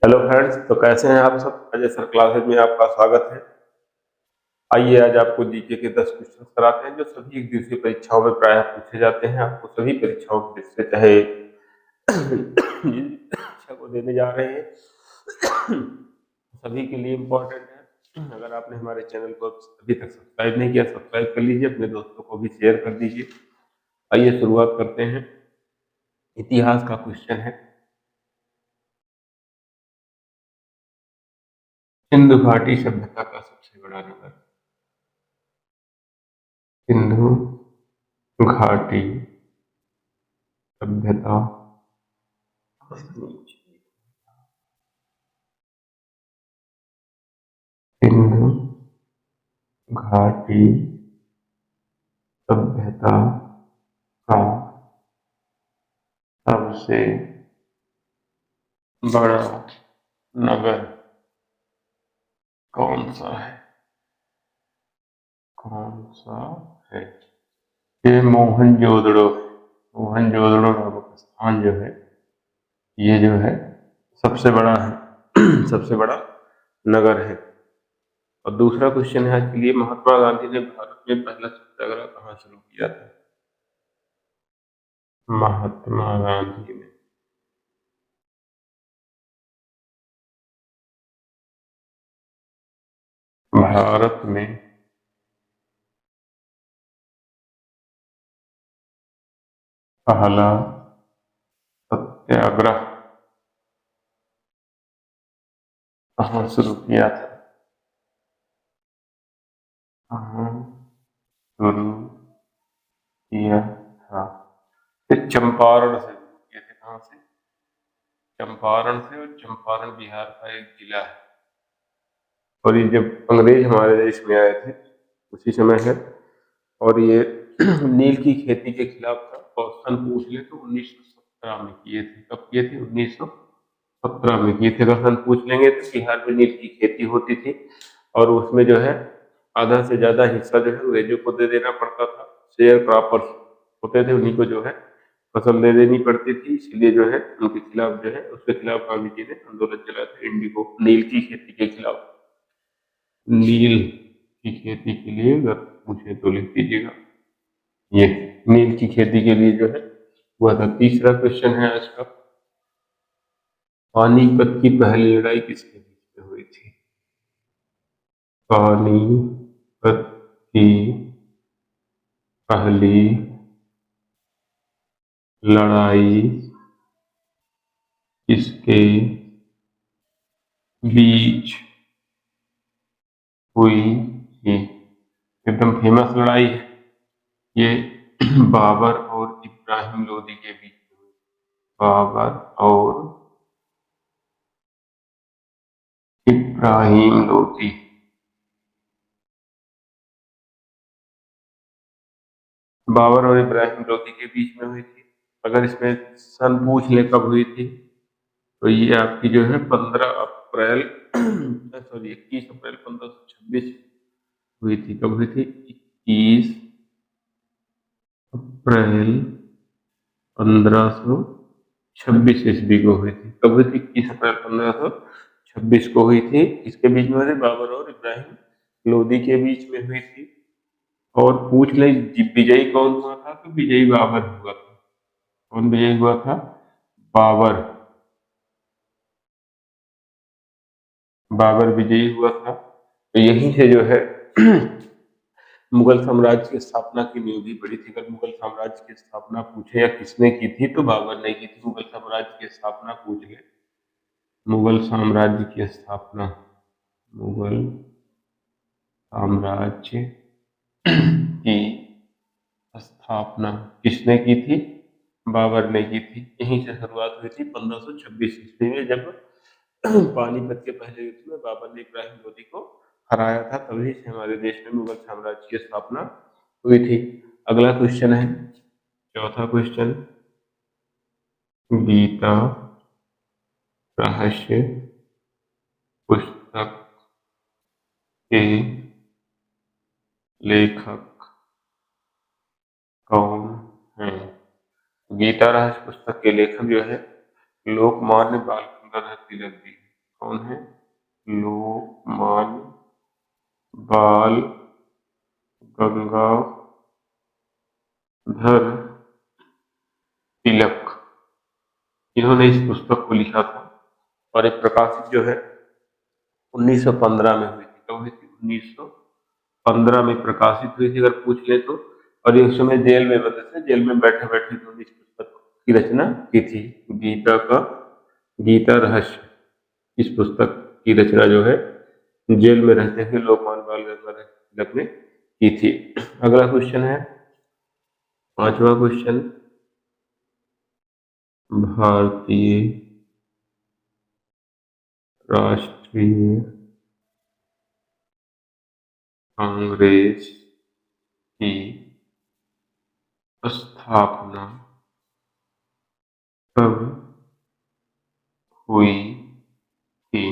Hello friends, तो कैसे हैं आप सब। अजय सर क्लासेज में आपका स्वागत है। आइए आज आपको जीके के 10 क्वेश्चन कराते हैं जो सभी एक दिवसीय परीक्षाओं में प्रायः पूछे जाते हैं। आपको सभी परीक्षाओं के जिससे चाहे जिस परीक्षा को देने जा रहे हैं सभी के लिए इम्पोर्टेंट है। अगर आपने हमारे चैनल को अभी तक सब्सक्राइब नहीं किया, सब्सक्राइब कर लीजिए, अपने दोस्तों को भी शेयर कर दीजिए। आइए शुरुआत करते हैं। इतिहास का क्वेश्चन है। सिंधु घाटी सभ्यता का सबसे बड़ा नगर। सिंधु घाटी सभ्यता सिंधु घाटी सभ्यता का सबसे बड़ा नगर कौन सा है? कौन सा है? ये मोहनजोदड़ो। मोहनजोदड़ो नामक स्थान जो है, ये जो है सबसे बड़ा है सबसे बड़ा नगर है। और दूसरा क्वेश्चन है आज के लिए, महात्मा गांधी ने भारत में पहला सत्याग्रह कहाँ शुरू किया था? महात्मा गांधी ने भारत में पहला सत्याग्रह कहाँ शुरू किया था? कहाँ शुरू किया था? फिर चंपारण से शुरू किए थे। कहाँ से? चंपारण से। और चंपारण बिहार का एक जिला है। और ये जब अंग्रेज हमारे देश में आए थे उसी समय है। और ये नील की खेती के खिलाफ था। और सन पूछ ले तो 1917 में किए थे। कब किए थे? 1917 में किए थे। अगर सन पूछ लेंगे तो बिहार में नील की खेती होती थी और उसमें जो है आधा से ज्यादा हिस्सा जो है अंग्रेजों को दे देना पड़ता था। शेयर क्रॉपर्स होते थे, उन्हीं को जो है फसल दे देनी पड़ती थी। इसलिए जो है उनके खिलाफ जो है उसके खिलाफ गांधी जी ने आंदोलन चलाया था, इंडिगो नील की खेती के खिलाफ। नील की खेती के लिए अगर पूछे तो लिख दीजिएगा ये नील की खेती के लिए जो है हुआ था। तीसरा क्वेश्चन है आज का, पानीपत की पहली लड़ाई किसके बीच में हुई थी? पानीपत की पहली लड़ाई किसके बीच हुई थी? एकदम फेमस लड़ाई है ये। बाबर और इब्राहिम लोदी के बीच में हुई। बाबर और इब्राहिम लोदी। बाबर और इब्राहिम लोदी के बीच में हुई थी। अगर इसमें सन पूछ ले कब हुई थी तो ये आपकी जो है 15 अप्रैल 21 अप्रैल 1526 हुई थी। कब हुई थी? 21 अप्रैल 1526 ईस्वी को हुई थी। कब हुई थी? 21 अप्रैल 1526 को हुई थी। इसके बीच में हुई, बाबर और इब्राहिम लोदी के बीच में हुई थी। और पूछ ले विजयी कौन हुआ था तो विजयी बाबर हुआ था। कौन विजयी हुआ था? बाबर। बाबर विजयी हुआ था। तो यहीं से जो है मुगल साम्राज्य की स्थापना की नींव भी पड़ी थी। अगर मुगल साम्राज्य की स्थापना पूछे या किसने की थी तो बाबर ने की थी। मुगल साम्राज्य की स्थापना पूछ ले, मुगल साम्राज्य की स्थापना, मुगल साम्राज्य की स्थापना किसने की थी? बाबर ने की थी। यहीं से शुरुआत हुई थी 1526 ईस्वी में, जब पानीपत के पहले युद्ध में बाबर ने इब्राहिम लोदी को हराया था। तभी से हमारे देश में मुगल साम्राज्य की स्थापना हुई थी। अगला क्वेश्चन है, चौथा क्वेश्चन, गीता रहस्य पुस्तक के लेखक कौन है? गीता रहस्य पुस्तक के लेखक जो है लोकमान्य बाल गंगाधर तिलक जी। कौन है? लोकमान्य बाल गंगाधर तिलक, इन्होंने इस पुस्तक को लिखा था और एक प्रकाशित जो है 1915 में हुई थी। कब हुई थी? 1915 में प्रकाशित हुई थी, अगर पूछ ले तो। और ये उस समय जेल में बंद थे, जेल में बैठे बैठे इन्होंने इस पुस्तक की रचना की थी। गीता रहस्य, इस पुस्तक की रचना जो है जेल में रहते हुए लोकमान्य बाल गंगाधर तिलक ने की थी। अगला क्वेश्चन है, 5वां क्वेश्चन, भारतीय राष्ट्रीय कांग्रेस की स्थापना कब हुई थी?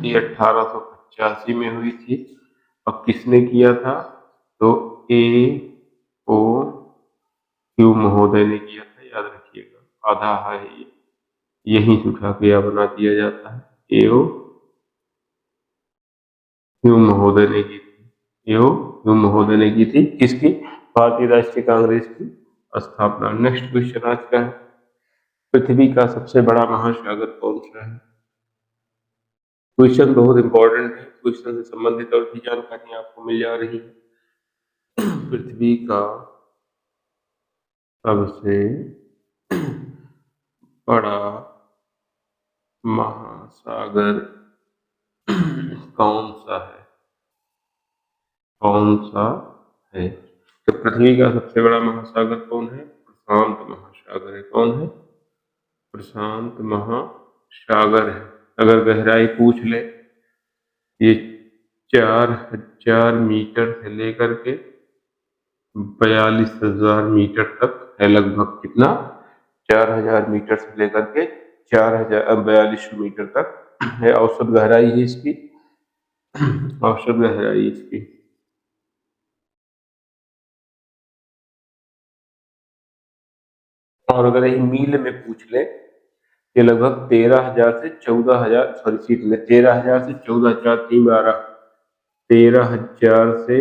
ये 1885 में हुई थी। अब किसने किया था? तो A.O. क्यू महोदय ने किया था, याद रखिएगा। आधा है ये, यहीं से उठा के या बना दिया जाता है। A.O. क्यू महोदय ने की थी। A.O. क्यू महोदय ने की थी किसकी? भारतीय राष्ट्रीय कांग्रेस की स्थापना। नेक्स्ट क्वेश्चन आज का है, पृथ्वी का सबसे बड़ा महासागर कौन सा है? क्वेश्चन बहुत इंपॉर्टेंट है, क्वेश्चन से संबंधित और भी जानकारी आपको मिल जा रही है। पृथ्वी का सबसे बड़ा महासागर कौन सा है? कौन सा है? तो पृथ्वी का सबसे बड़ा महासागर कौन है? प्रशांत महासागर है। कौन है? प्रशांत महासागर है। अगर गहराई पूछ ले, ये 4000 मीटर से लेकर के 42,000 मीटर तक है लगभग। कितना? 4000 मीटर से लेकर के 4200 मीटर तक है औसत गहराई है इसकी। औसत गहराई इसकी। और अगर ये मील में पूछ ले, ये लगभग 13,000 से 14,000, सॉरी फीट में 13,000 से 14,000, 3/12, 13,000 से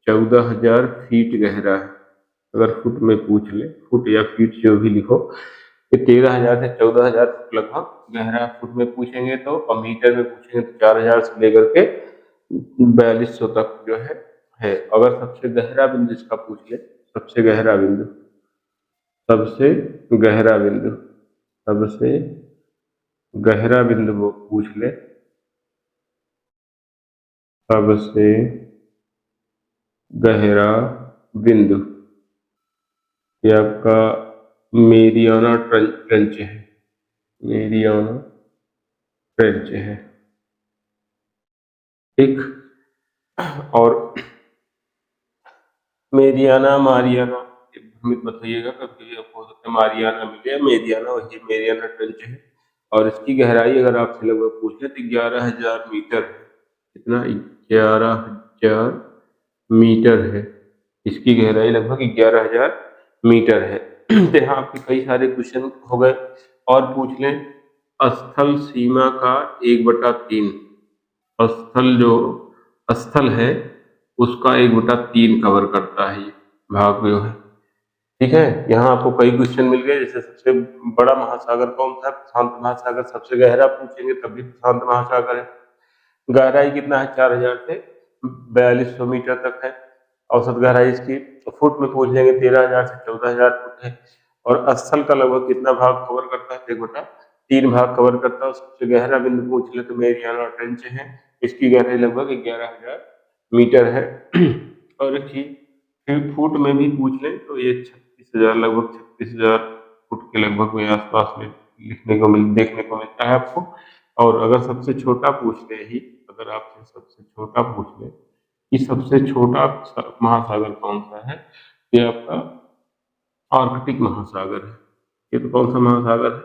14,000 फीट गहरा है। अगर फुट में पूछ ले, फुट या फीट जो भी लिखो, ये 13,000 से 14,000 फुट लगभग गहरा। फुट में पूछेंगे तो, और मीटर में पूछेंगे तो 4,000 से लेकर के 4200 तक जो है। अगर सबसे गहरा बिंदु इसका पूछ ले, सबसे गहरा बिंदु, सबसे गहरा बिंदु, सबसे गहरा बिंदु वो पूछ ले, सबसे गहरा बिंदु, ये आपका मेरियाना ट्रेंच है। मेरियाना ट्रेंच है। ठीक। और मेरियाना मारियाना, भ्रमित मत होइएगा, कभी आपको हो सकता है मारियाना मिले, मेरियाना, वही मेरियाना ट्रेंच है। और इसकी गहराई अगर आपसे लगभग पूछे तो 11,000 मीटर है। कितना? 11,000 मीटर है। इसकी गहराई लगभग 11,000 मीटर है। तो यहाँ आपके कई सारे क्वेश्चन हो गए। और पूछ लें, स्थल सीमा का 1/3, स्थल जो स्थल है उसका 1/3 कवर करता है ये भाग जो है। ठीक है, यहाँ आपको कई क्वेश्चन मिल गए। जैसे सबसे बड़ा महासागर कौन सा है? प्रशांत महासागर। सबसे गहरा पूछेंगे तब भी प्रशांत महासागर है। गहराई कितना है? 4,000 से 4200 मीटर तक है औसत गहराई इसकी। तो फुट में पूछ लेंगे 13,000 से 14,000 फुट है। और स्थल का लगभग कितना भाग कवर करता है? 1/3 भाग कवर करता है। सबसे गहरा बिंदु पूछ ले तो मेरियाना ट्रेंच है, इसकी गहराई लगभग 11,000 मीटर है। और फिर फुट में भी पूछ ले तो ये 36,000, लगभग 36,000 फुट के लगभग में आसपास में देखने को मिलता है आपको। और अगर सबसे छोटा पूछ ले ही, अगर आपसे सबसे छोटा पूछ ले कि सबसे छोटा महासागर कौन सा है, ये आपका आर्कटिक महासागर है। ये तो कौन सा महासागर है?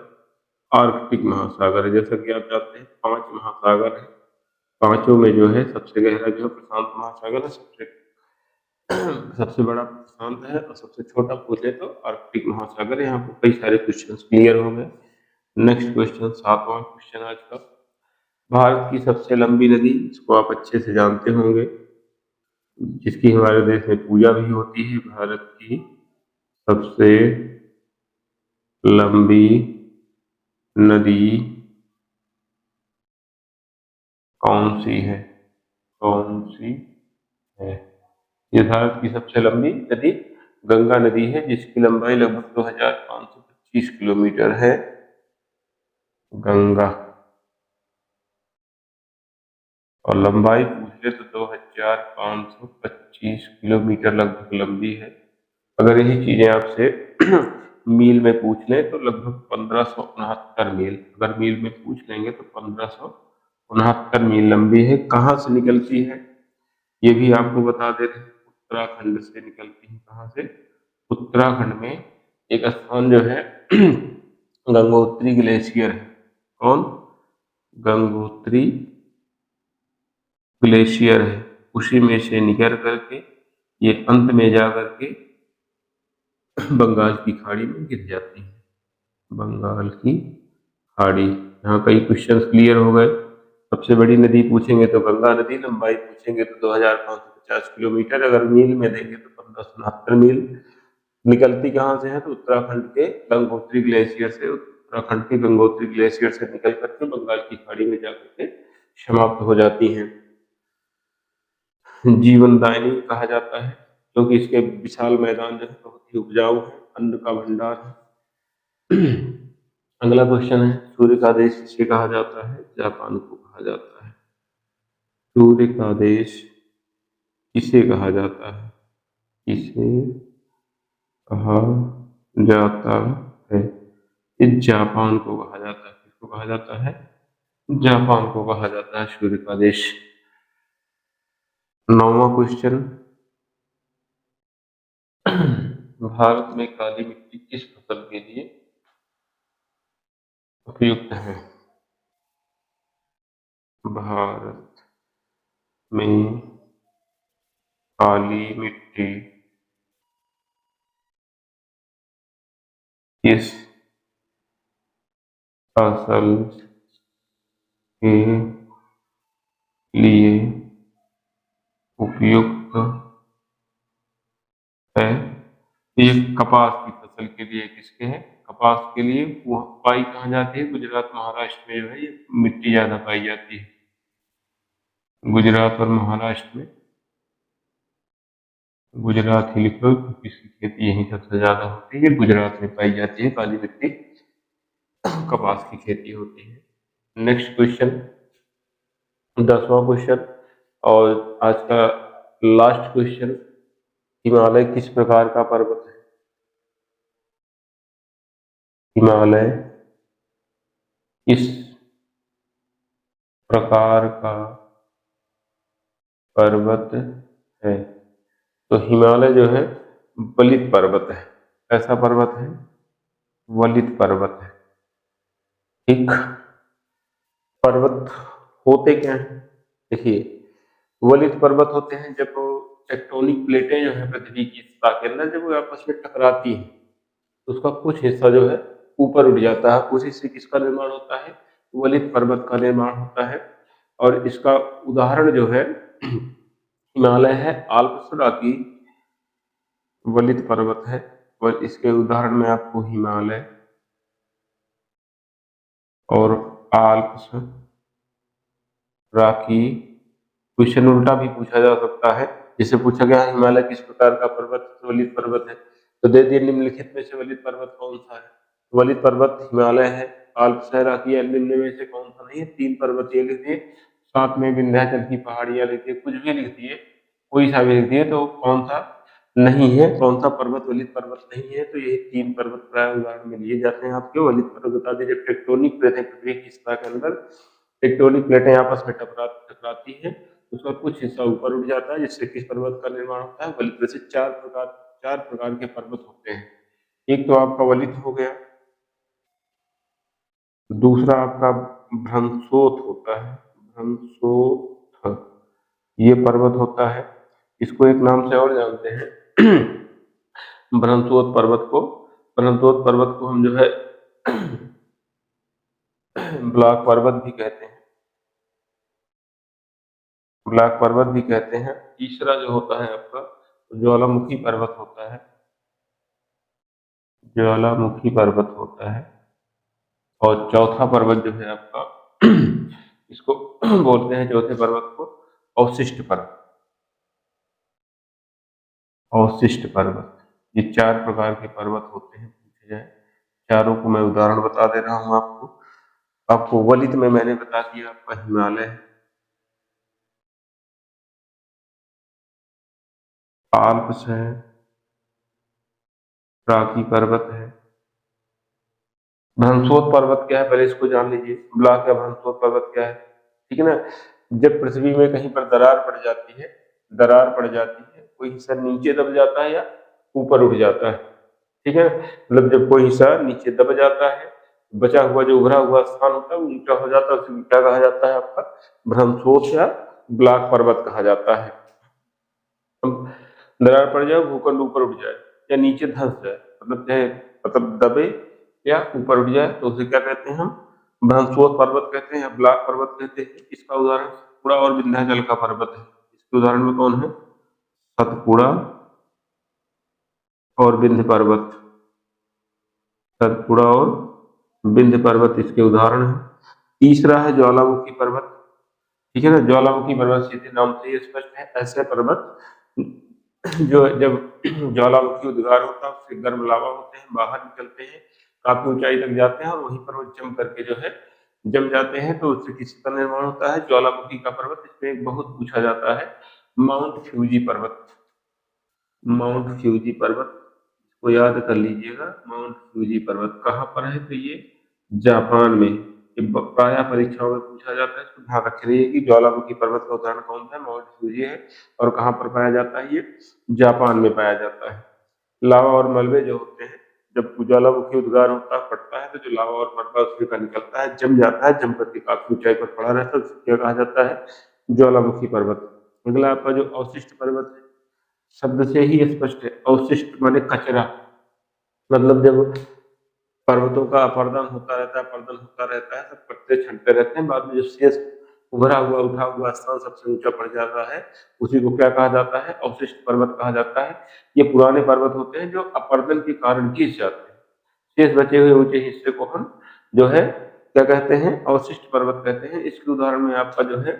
आर्कटिक महासागर है। जैसा कि आप जानते हैं 5 महासागर है, पांचों में जो है सबसे गहरा जो है प्रशांत महासागर है। सबसे बड़ा प्रशांत है, और सबसे छोटा पूछे तो आर्कटिक महासागर है। यहाँ पर कई सारे क्वेश्चन क्लियर हो गए। नेक्स्ट क्वेश्चन, 7वां क्वेश्चन आज का, भारत की सबसे लंबी नदी, इसको आप अच्छे से जानते होंगे, जिसकी हमारे देश में पूजा भी होती है। भारत की सबसे लंबी नदी कौन सी है? कौन सी है? ये भारत की सबसे लंबी नदी गंगा नदी है, जिसकी लंबाई लगभग 2525 किलोमीटर है। गंगा। और लंबाई पूछ ले तो 2525 किलोमीटर लगभग लंबी है। अगर यही चीजें आपसे मील में पूछ लें तो लगभग 1569 मील, अगर मील में पूछ लेंगे तो 1569 मील लंबी है। कहाँ से निकलती है ये भी आपको बता दे रहे हैं, उत्तराखंड से निकलती है। कहाँ से? उत्तराखंड में एक स्थान जो है गंगोत्री ग्लेशियर है। कौन? गंगोत्री ग्लेशियर है। उसी में से निकल करके ये अंत में जा करके बंगाल की खाड़ी में गिर जाती है। बंगाल की खाड़ी। यहाँ कई क्वेश्चंस क्लियर हो गए। सबसे बड़ी नदी पूछेंगे तो गंगा नदी, लंबाई पूछेंगे तो 2550 किलोमीटर, अगर मील में देंगे तो 1569 मील। निकलती कहाँ से है? तो उत्तराखंड के गंगोत्री ग्लेशियर से। उत्तराखंड के गंगोत्री ग्लेशियर से निकल करके बंगाल की खाड़ी में जाकर के समाप्त हो जाती हैं। जीवनदायिनी कहा जाता है क्योंकि इसके विशाल मैदान जो है बहुत ही उपजाऊ है, अन्न का भंडार है। अगला क्वेश्चन है, सूर्य का देश किसे कहा जाता है? जापान को कहा जाता है। सूर्य का देश किसे कहा जाता है? किसे कहा जाता है? इस जापान को कहा जाता है। किसको कहा जाता है? जापान को कहा जाता है सूर्य का देश। 9वां क्वेश्चन, भारत में काली मिट्टी किस फसल के लिए उपयुक्त है? भारत में काली मिट्टी किस फसल के लिए उपयुक्त है? ये कपास की फसल के लिए। किसके है? कपास के लिए। वो पाई कहाँ जाती है? गुजरात महाराष्ट्र में जो है ये मिट्टी ज्यादा पाई जाती है। गुजरात और महाराष्ट्र में। गुजरात ही लिखो क्योंकि इसकी खेती यहीं सबसे ज्यादा होती है। गुजरात में पाई जाती है काली मिट्टी, कपास की खेती होती है। नेक्स्ट क्वेश्चन, 10वां क्वेश्चन और आज का लास्ट क्वेश्चन, हिमालय किस प्रकार का पर्वत है? हिमालय किस प्रकार का पर्वत है? तो हिमालय जो है वलित पर्वत है। ऐसा पर्वत है? वलित पर्वत है। ठीक। पर्वत होते क्या हैं? देखिए, वलित पर्वत होते हैं जब टेक्टोनिक प्लेटें जो है पृथ्वी की सतह के अंदर जब वो आपस में टकराती हैं तो उसका कुछ हिस्सा जो है ऊपर उठ जाता है। उसी से किसका निर्माण होता है? वलित पर्वत का निर्माण होता है। और इसका उदाहरण जो है हिमालय है। आल्प्स की वलित पर्वत है। और इसके उदाहरण में आपको हिमालय और आल्प्स राकी। क्वेश्चन उल्टा भी पूछा जा सकता है, जिसे पूछा गया हिमालय किस प्रकार का पर्वत वलित पर्वत है, तो दे दिए निम्नलिखित में से वलित पर्वत कौन सा है? वलित पर्वत हिमालय है, आल्प्स है, राकी है। निम्न में से कौन सा नहीं है? 3 पर्वत ये लिख दिए, साथ में विंध्याचल की पहाड़ियां लिख दिए, कुछ भी लिख दिए, कोई सा भी लिख दिए, तो कौन सा नहीं है? कौन सा पर्वत वलित पर्वत नहीं है? तो यही 3 पर्वत प्राय उदाहरण में लिए जाते हैं आपके वलित पर्वत। बता दीजिए, टेक्टोनिक प्लेटें पृथ्वी की सतह के अंदर टेक्टोनिक प्लेटें आपस में टकराती हैं, उसका कुछ हिस्सा ऊपर उठ जाता है, जिससे किस पर्वत का निर्माण होता है? वलित। वैसे 4 प्रकार के पर्वत होते हैं। एक तो आपका वलित हो गया, दूसरा आपका भ्रमशोथ होता है। भ्रमशोथ ये पर्वत होता है, इसको एक नाम से और जानते हैं भ्रमशोथ पर्वत को। भ्रमशोथ पर्वत को हम जो है ब्लॉक पर्वत भी कहते हैं। ब्लैक पर्वत भी कहते हैं। तीसरा जो होता है आपका ज्वालामुखी पर्वत होता है, ज्वालामुखी पर्वत होता है। और चौथा पर्वत जो है आपका इसको बोलते हैं चौथे पर्वत को अवशिष्ट पर्वत, अवशिष्ट पर्वत। ये 4 प्रकार के पर्वत होते हैं पूछे जाए, चारों को मैं उदाहरण बता दे रहा हूँ आपको। आपको वलित में मैंने बता दिया आपका हिमालय है, आल्प्स है, प्राकी पर्वत है। भ्रमशोथ पर्वत क्या है पहले इसको जान लीजिए, ब्लॉक या भ्रमशोथ पर्वत क्या है, ठीक है ना। जब पृथ्वी में कहीं पर दरार पड़ जाती है, दरार पड़ जाती है, कोई हिस्सा नीचे दब जाता है या ऊपर उठ जाता है, ठीक है। मतलब जब कोई हिस्सा नीचे दब जाता है, बचा हुआ जो उभरा हुआ स्थान होता है वो ऊंचा हो जाता है, उसे ऊंचा कहा जाता है आपका भ्रमशोथ या ब्लॉक पर्वत कहा जाता है। दरार पड़ जाए, भूखंड ऊपर उठ जाए या नीचे धंस जाए, मतलब चाहे मतलब दबे या ऊपर उठ जाए, तो उसे क्या कहते हैं हम भ्रमशोथ पर्वत कहते हैं या ब्लॉक पर्वत कहते हैं। इसका उदाहरण सतपुड़ा और विंध्याचल का पर्वत है। इसके उदाहरण में कौन है, सतपुड़ा और विंध्य पर्वत, सतपुड़ा और विंध्य पर्वत इसके उदाहरण है। तीसरा है ज्वालामुखी पर्वत, ठीक है ना। ज्वालामुखी पर्वत सीधे नाम से ही स्पष्ट है, ऐसे पर्वत जो जब ज्वालामुखी उद्गार होता है उससे गर्म लावा होते हैं, बाहर निकलते हैं, काफी ऊंचाई तक जाते हैं और वहीं पर वो जम करके जो है जम जाते हैं, तो उससे किसी का निर्माण होता है ज्वालामुखी का पर्वत। इसमें एक बहुत पूछा जाता है माउंट फ्यूजी पर्वत, माउंट फ्यूजी पर्वत को याद कर लीजिएगा। माउंट फ्यूजी पर्वत कहाँ पर है, तो ये जापान में। ये प्राय परीक्षाओं में पूछा जाता है, इसको ध्यान रख रही है कि ज्वालामुखी पर्वत का उदाहरण कौन सा है, माउंट फ्यूजी है। और कहाँ पर पाया जाता है, ये जापान में पाया जाता है। लावा और मलबे जो होते हैं, जब ज्वालामुखी उद्गार होता है फटता है, तो जो लावा और मलबा उसमें का निकलता है, जम जाता है, जम करके काफी ऊंचाई पर पड़ा रहता है, उसे क्या कहा जाता है, ज्वालामुखी पर्वत। अगला आपका जो अवशिष्ट पर्वत है, शब्द से ही स्पष्ट है, अवशिष्ट माने कचरा। मतलब जब पर्वतों का अपर्दन होता रहता है, पर्दन होता रहता है, सब पत्ते छंटते रहते हैं, बाद में जो शेष उभरा हुआ उठा हुआ स्थान सबसे ऊंचा पड़ जाता है, उसी को क्या कहा जाता है, अवशिष्ट पर्वत कहा जाता है। ये पुराने पर्वत होते हैं जो अपर्दन के कारण घिस जाते हैं, शेष बचे हुए ऊंचे हिस्से को हम जो है क्या कहते हैं, अवशिष्ट पर्वत कहते हैं। इसके उदाहरण में आपका जो है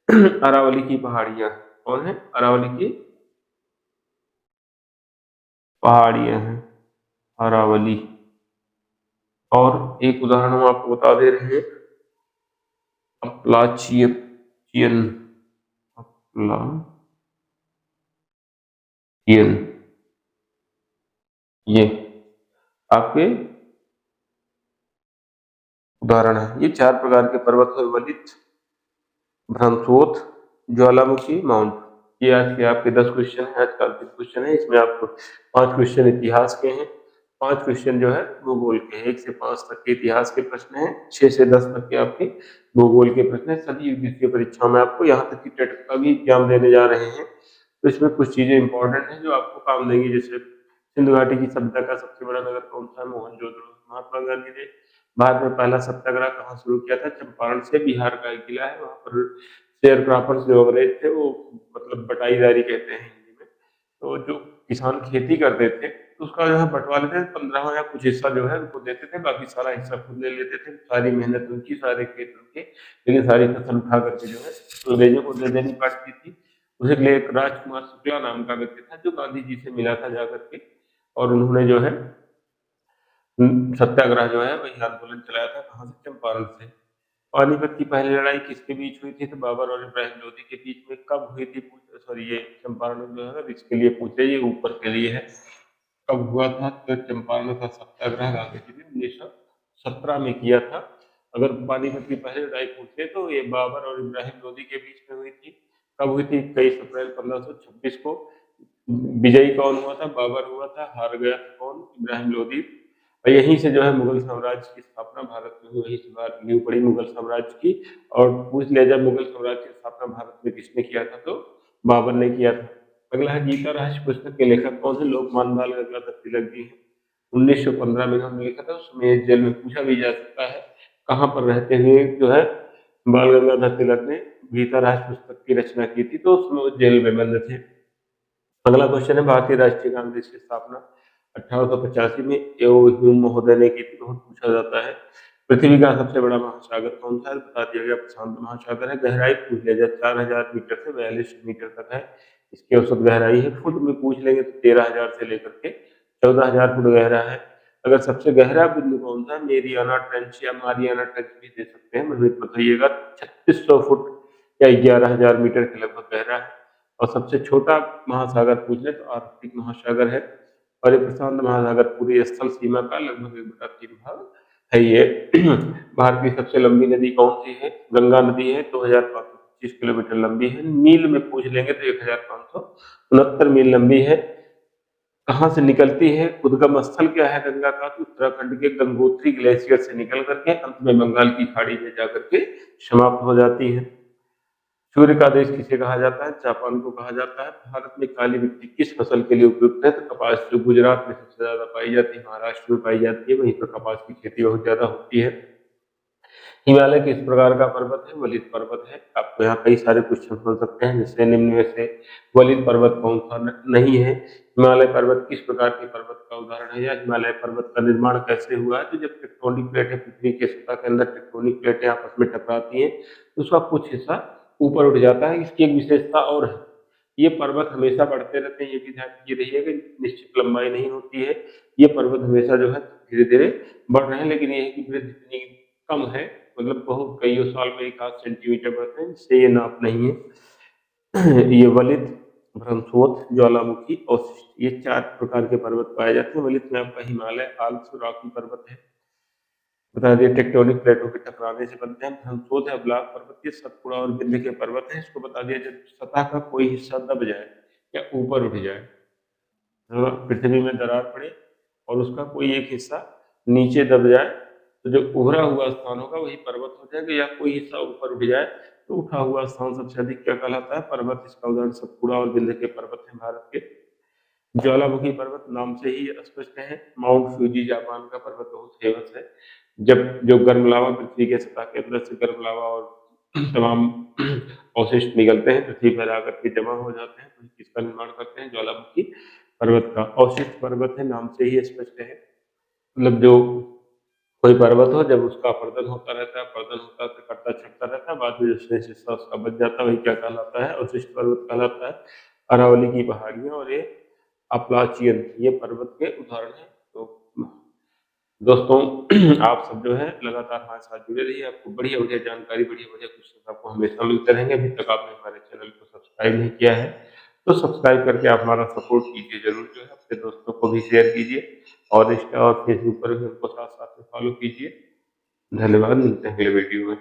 अरावली की पहाड़ियां, कौन है, अरावली की पहाड़ियां हैं, अरावली। और एक उदाहरण हम आपको बता दे रहे हैं, अपलाचियन, अपलाचियन, ये आपके उदाहरण है। ये 4 प्रकार के पर्वत है, वलित, भ्रमशोथ, ज्वालामुखी, माउंट। ये आज के आपके 10 क्वेश्चन है, आज का अंतिम क्वेश्चन है। इसमें आपको 5 क्वेश्चन इतिहास के हैं, 5 क्वेश्चन जो है भूगोल के हैं। 1 से 5 तक के इतिहास के प्रश्न हैं, 6 से 10 तक के आपके भूगोल के प्रश्न हैं। सभी यूपीएससी परीक्षाओं में आपको यहाँ तक कि टेट का भी एग्जाम देने जा रहे हैं, तो इसमें कुछ चीजें इंपॉर्टेंट हैं जो आपको काम देंगी। जैसे सिंधु घाटी की सभ्यता का सबसे बड़ा नगर कौन सा है, मोहनजोदड़ो। महात्मा गांधी ने भारत में पहला सत्याग्रह कहाँ शुरू किया था, चंपारण से। बिहार का एक जिला है, वहां पर शेयर क्रॉपर्स जो अंग्रेज थे वो मतलब बटाईदारी कहते हैं हिंदी में, तो जो किसान खेती करते थे तो उसका जो है बंटवा लेते थे, 15वां या कुछ हिस्सा जो है उनको देते थे, बाकी सारा हिस्सा खुद ले लेते थे। सारी मेहनत उनकी, सारे खेत उनके, लेकिन सारी फसल उठा करके जो है अंग्रेजों को दे देनी पड़ती थी। उसे लिए एक राजकुमार शुक्ला नाम का व्यक्ति था जो गांधी जी से मिला था जाकर के, और उन्होंने जो है सत्याग्रह जो है वही आंदोलन चलाया था, कहाँ से, चंपारण से। पानीपत की पहली लड़ाई किसके बीच हुई थी, तो बाबर और इब्राहिम लोधी के बीच में। कब हुई थी, सॉरी ये चंपारण जो है इसके लिए पूछे, ये ऊपर के लिए है। कब हुआ था, तो चंपारण का सत्याग्रह गांधी जी ने 1917 में किया था। अगर पानीपत की पहली लड़ाई पूछे तो ये बाबर और इब्राहिम लोधी के बीच में हुई थी। कब हुई थी, 21 अप्रैल 1526 को। विजयी कौन हुआ था, बाबर हुआ था। हार गया था कौन, इब्राहिम लोधी। और यहीं से जो है मुगल साम्राज्य की स्थापना भारत में हुई, वही से नींव पड़ी मुगल साम्राज्य की। और पूछ लिया जब मुगल साम्राज्य की स्थापना भारत में किसने किया था, तो बाबर ने किया था। अगला है गीता रहस्य पुस्तक के लेखक कौन है, लोकमान बाल गंगाधर तिलक जी हैं। 1915 में उन्होंने लिखा था, उसमें जेल में पूछा भी जा सकता है कहाँ पर रहते हुए जो है बाल गंगाधर तिलक ने गीता राष्ट्र पुस्तक की रचना की थी, तो उसमें वो जेल में बंद थे। अगला क्वेश्चन है, भारतीय राष्ट्रीय कांग्रेस की स्थापना 1885 में ह्यूम महोदय ने की थी। बहुत पूछा जाता है। पृथ्वी का सबसे बड़ा महासागर कौन सा है? बता दिया गया, प्रशांत महासागर है। गहराई पूछ लिया जाए, 4000 मीटर से 42 मीटर तक है इसकी औसत गहराई है। फुट में पूछ लेंगे तो 13000 से लेकर के 14000 फुट गहरा है। अगर सबसे गहरा बिंदु कौन सा? मेरियाना ट्रेंच या मारियाना ट्रेंच भी दे सकते हैं, मुझे बताइएगा। 3600 फुट या 11000 मीटर के लगभग गहरा है। और सबसे छोटा महासागर पूछ ले तो आर्कटिक महासागर है। और ये प्रशांत महासागर पूरी स्थल सीमा का लगभग 1/3 भाग है ये। भारत की सबसे लंबी नदी कौन सी है? गंगा नदी है, 2525 किलोमीटर लंबी है। मील में पूछ लेंगे तो 1569 मील लंबी है। कहाँ से निकलती है? उद्गम स्थल क्या है गंगा का? तो उत्तराखंड के गंगोत्री ग्लेशियर से निकल करके अंत में बंगाल की खाड़ी में जाकर के समाप्त हो जाती है। सूर्य का देश किसे कहा जाता है? जापान को कहा जाता है। भारत में काली मिट्टी किस फसल के लिए उपयुक्त है? तो कपास, जो गुजरात में सबसे ज्यादा पाई जाती है, महाराष्ट्र में पाई जाती है, वहीं पर कपास की खेती बहुत ज्यादा होती है। हिमालय किस प्रकार का पर्वत है? वलित पर्वत है। आपको यहाँ कई सारे क्वेश्चन बन सकते हैं, जिससे निम्न में से वलित पर्वत कौन सा नहीं है? हिमालय पर्वत किस प्रकार के पर्वत का उदाहरण है? या हिमालय पर्वत का निर्माण कैसे हुआ है? तो जब टेक्टोनिक प्लेटें पृथ्वी के सतह के अंदर टेक्टोनिक प्लेटें आपस में टकराती हैं तो उसका कुछ हिस्सा ऊपर उठ जाता है। इसकी एक विशेषता और है, ये पर्वत हमेशा बढ़ते रहते हैं, ये भी ध्यान ये रहिए कि निश्चित लंबाई नहीं होती है। ये पर्वत हमेशा जो है धीरे धीरे बढ़ रहे हैं, लेकिन ये है कि वृद्धि इतनी कम है, मतलब बहुत कई साल में 1 आध सेंटीमीटर बढ़ते हैं, जिससे ये नाप नहीं है। ये वलित, भ्रमस्रोत, ज्वालामुखी और ये 4 प्रकार के पर्वत पाए जाते हैं। वलित में आपका हिमालय, आल्प्स, रॉकी पर्वत है। बता दिए टेक्टोनिक प्लेटों के टकराने से बनते हैं। भ्रमस्रोत है ब्लॉक पर्वत, ये सतपुड़ा और विंध्य के पर्वत है। इसको बता दिया, जब सतह का कोई हिस्सा दब जाए या ऊपर उठ जाए, पृथ्वी में दरार पड़े और उसका कोई एक हिस्सा नीचे दब जाए, तो जो उभरा हुआ स्थान होगा वही पर्वत हो जाएगा। या कोई हिस्सा ऊपर उठ जाए तो उठा हुआ स्थान सबसे अधिक क्या कहलाता है? पर्वत। इसका उदाहरण सतपुड़ा और विंध्य के पर्वत है भारत के। ज्वालामुखी पर्वत नाम से ही स्पष्ट है। माउंट फ्यूजी जापान का पर्वत बहुत फेमस है। जब जो गर्म लावा पृथ्वी के सतह के अंदर से गर्म लावा और तमाम अवशिष्ट निकलते हैं, पृथ्वी पर आकर के जमा हो जाते हैं, तो इसका निर्माण करते हैं ज्वालामुखी पर्वत का। अवशिष्ट पर्वत है, नाम से ही स्पष्ट है। मतलब जो कोई पर्वत हो, जब उसका अपरदन होता रहता है, अपरदन होता है, कटता छटता रहता है, बाद में जो शेष हिस्सा उसका बच जाता है वही क्या कहलाता है? अवशिष्ट पर्वत कहलाता है। अरावली की पहाड़ियां और ये अपलाचियन, ये पर्वत के उदाहरण है। तो दोस्तों, आप सब जो है लगातार हमारे साथ जुड़े रहिए। आपको बढ़िया बढ़िया जानकारी, बढ़िया बढ़िया क्वेश्चन आपको हमेशा मिलते रहेंगे। अभी तक आपने हमारे चैनल को सब्सक्राइब नहीं किया है तो सब्सक्राइब करके आप हमारा सपोर्ट कीजिए जरूर। जो है अपने दोस्तों को भी शेयर कीजिए और इंस्टा और फेसबुक पर भी हमको साथ साथ में फॉलो कीजिए। धन्यवाद, मिलते हैं अगले वीडियो में।